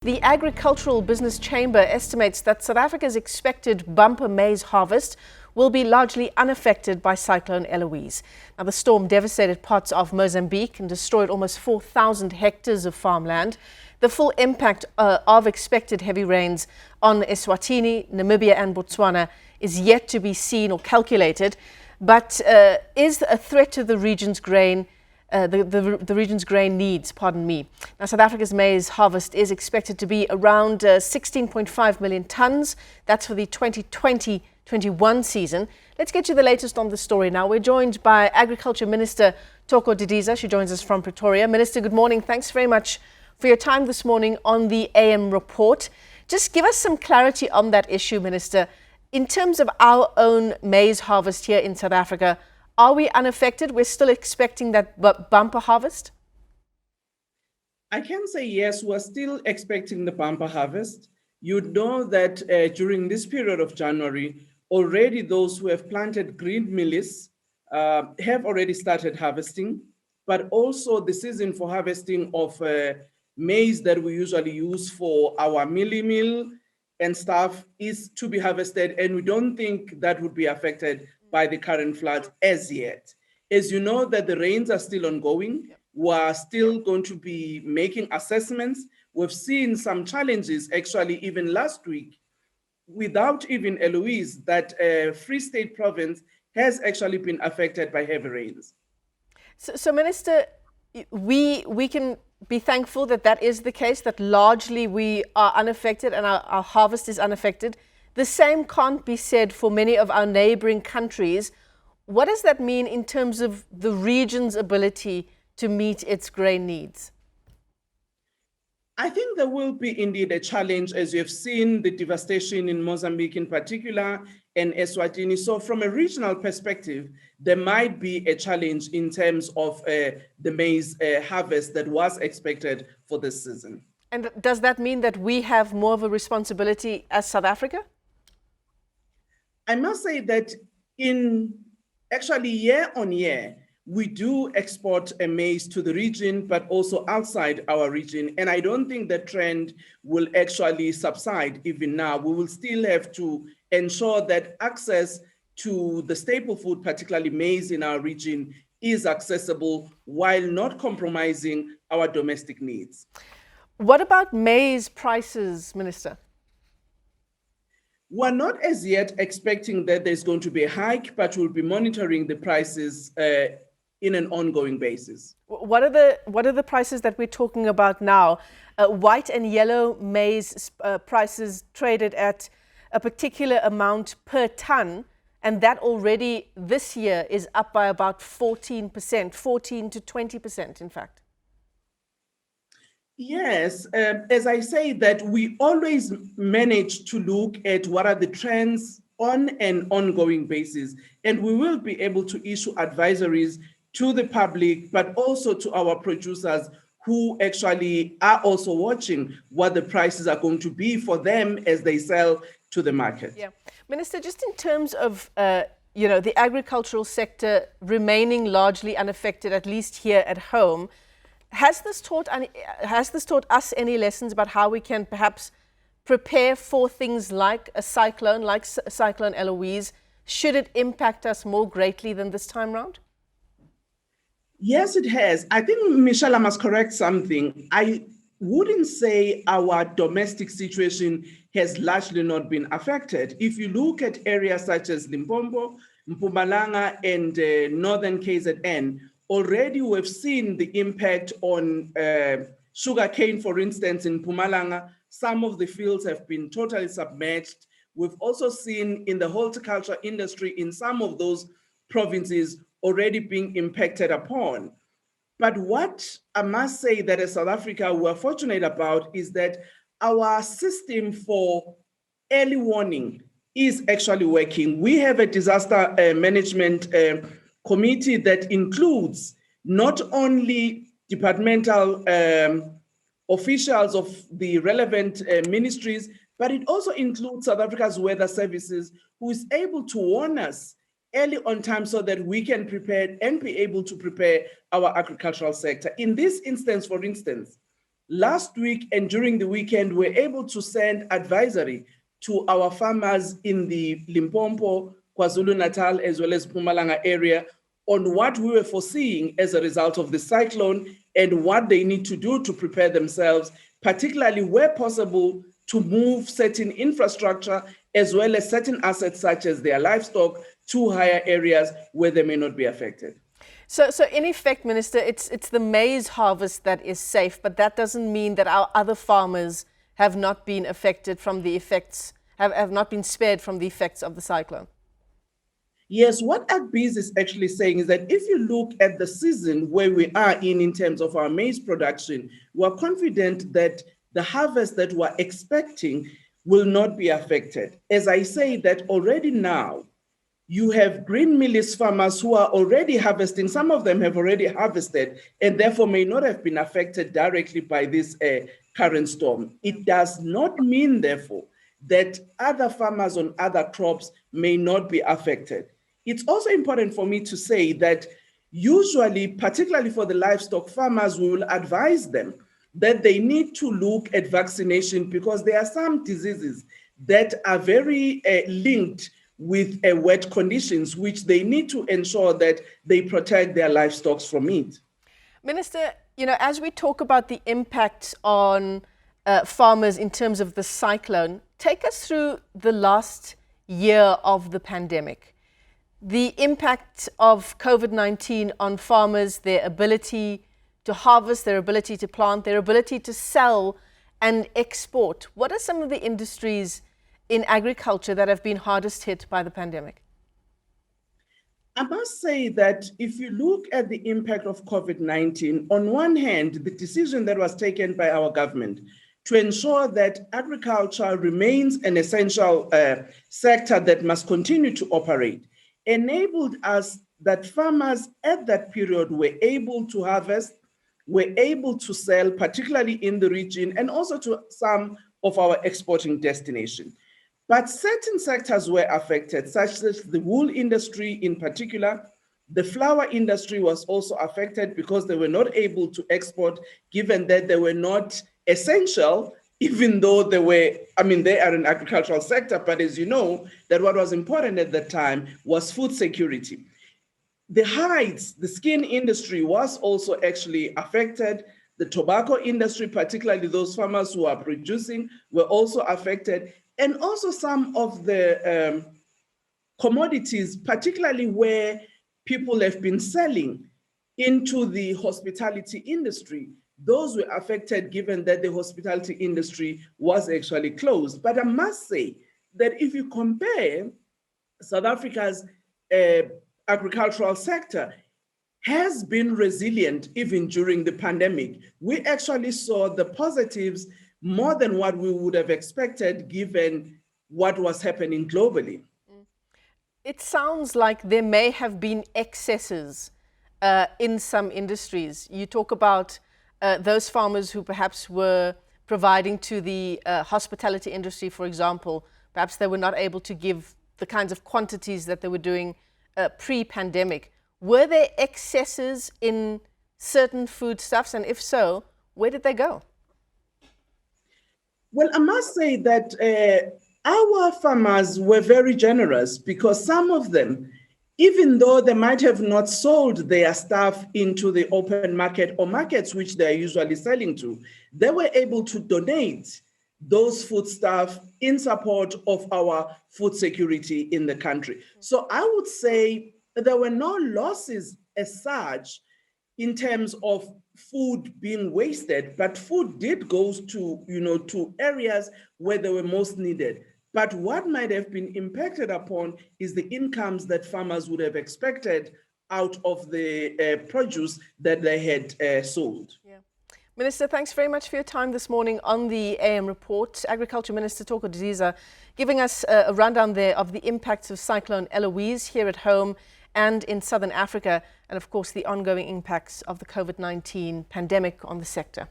The Agricultural Business Chamber estimates that South Africa's expected bumper maize harvest will be largely unaffected by Cyclone Eloise. Now, the storm devastated parts of Mozambique and destroyed almost 4,000 hectares of farmland. The full impact of expected heavy rains on Eswatini, Namibia and Botswana is yet to be seen or calculated, but is a threat to the region's grain the region's grain needs, Now, South Africa's maize harvest is expected to be around 16.5 million tons. That's for the 2020-21 season. Let's get you the latest on the story now. We're joined by Agriculture Minister Thoko Didiza. She joins us from Pretoria. Minister, good morning. Thanks very much for your time this morning on the AM report. Just give us some clarity on that issue, Minister. In terms of our own maize harvest here in South Africa, are we unaffected? We're still expecting that bumper harvest? I can say yes, we're still expecting the bumper harvest. You know that during this period of January, already those who have planted green millet have already started harvesting, but also the season for harvesting of maize that we usually use for our meal and stuff is to be harvested, and we don't think that would be affected by the current floods as yet. As you know that the rains are still ongoing, we're still going to be making assessments. We've seen some challenges actually even last week, without even Eloise, that Free State province has actually been affected by heavy rains. So Minister, we can be thankful that that is the case, that largely we are unaffected and our harvest is unaffected. The same can't be said for many of our neighboring countries. What does that mean in terms of the region's ability to meet its grain needs? I think there will be indeed a challenge, as you have seen the devastation in Mozambique in particular and Eswatini. So from a regional perspective, there might be a challenge in terms of the maize harvest that was expected for this season. And does that mean that we have more of a responsibility as South Africa? I must say that in actually year on year, we do export a maize to the region, but also outside our region. And I don't think the trend will actually subside even now. We will still have to ensure that access to the staple food, particularly maize in our region, is accessible while not compromising our domestic needs. What about maize prices, Minister? We're not as yet expecting that there's going to be a hike, but we'll be monitoring the prices in an ongoing basis. What are the prices that we're talking about now? White and yellow maize prices traded at a particular amount per ton, and that already this year is up by about 14%, 14 to 20%, in fact. Yes, as I say that we always manage to look at what are the trends on an ongoing basis, and we will be able to issue advisories to the public, but also to our producers who actually are also watching what the prices are going to be for them as they sell to the market. Yeah, Minister, just in terms of the agricultural sector remaining largely unaffected, at least here at home, has this taught us any lessons about how we can perhaps prepare for things like a cyclone, like Cyclone Eloise, should it impact us more greatly than this time round? Yes, it has. I think, Michelle, I must correct something. I wouldn't say our domestic situation has largely not been affected. If you look at areas such as Limpopo, Mpumalanga, and northern KZN, already we've seen the impact on sugarcane, for instance, in Mpumalanga. Some of the fields have been totally submerged. We've also seen in the horticulture industry in some of those provinces already being impacted upon. But what I must say that as South Africa we're fortunate about is that our system for early warning is actually working. We have a disaster management committee that includes not only departmental officials of the relevant ministries, but it also includes South Africa's weather services, who is able to warn us early on time so that we can prepare and be able to prepare our agricultural sector. In this instance, for instance, last week and during the weekend, we're able to send advisory to our farmers in the Limpopo, KwaZulu-Natal, as well as Mpumalanga area on what we were foreseeing as a result of the cyclone and what they need to do to prepare themselves, particularly where possible, to move certain infrastructure as well as certain assets such as their livestock to higher areas where they may not be affected. So in effect, Minister, it's the maize harvest that is safe, but that doesn't mean that our other farmers have not been affected from the effects, have not been spared from the effects of the cyclone. Yes, what AgBiz is actually saying is that if you look at the season where we are in terms of our maize production, we're confident that the harvest that we're expecting will not be affected. As I say that already now, you have green millet farmers who are already harvesting. Some of them have already harvested and therefore may not have been affected directly by this current storm. It does not mean, therefore, that other farmers on other crops may not be affected. It's also important for me to say that usually, particularly for the livestock farmers, we will advise them that they need to look at vaccination because there are some diseases that are very linked with wet conditions, which they need to ensure that they protect their livestock from it. Minister, as we talk about the impact on farmers in terms of the cyclone, take us through the last year of the pandemic. The impact of COVID-19 on farmers, their ability to harvest, their ability to plant, their ability to sell and export. What are some of the industries in agriculture that have been hardest hit by the pandemic? I must say that if you look at the impact of COVID-19, on one hand, the decision that was taken by our government to ensure that agriculture remains an essential sector that must continue to operate enabled us that farmers at that period were able to harvest, were able to sell, particularly in the region, and also to some of our exporting destinations. But certain sectors were affected, such as the wool industry in particular. The flour industry was also affected because they were not able to export, given that they were not essential, even though they are an agricultural sector. But as you know, that what was important at that time was food security. The hides, the skin industry was also actually affected. The tobacco industry, particularly those farmers who are producing, were also affected. And also some of the commodities, particularly where people have been selling into the hospitality industry, those were affected given that the hospitality industry was actually closed. But I must say that if you compare South Africa's agricultural sector has been resilient even during the pandemic. We actually saw the positives more than what we would have expected given what was happening globally. It sounds like there may have been excesses in some industries. You talk about those farmers who perhaps were providing to the hospitality industry, for example. Perhaps they were not able to give the kinds of quantities that they were doing pre-pandemic. Were there excesses in certain foodstuffs? And if so, where did they go? Well, I must say that our farmers were very generous because some of them, even though they might have not sold their stuff into the open market or markets which they're usually selling to, they were able to donate those foodstuff in support of our food security in the country. So I would say there were no losses as such in terms of food being wasted, but food did go to areas where they were most needed. But what might have been impacted upon is the incomes that farmers would have expected out of the produce that they had sold. Yeah. Minister, thanks very much for your time this morning on the AM Report. Agriculture Minister Thoko Didiza giving us a rundown there of the impacts of Cyclone Eloise here at home and in Southern Africa, and of course the ongoing impacts of the COVID-19 pandemic on the sector.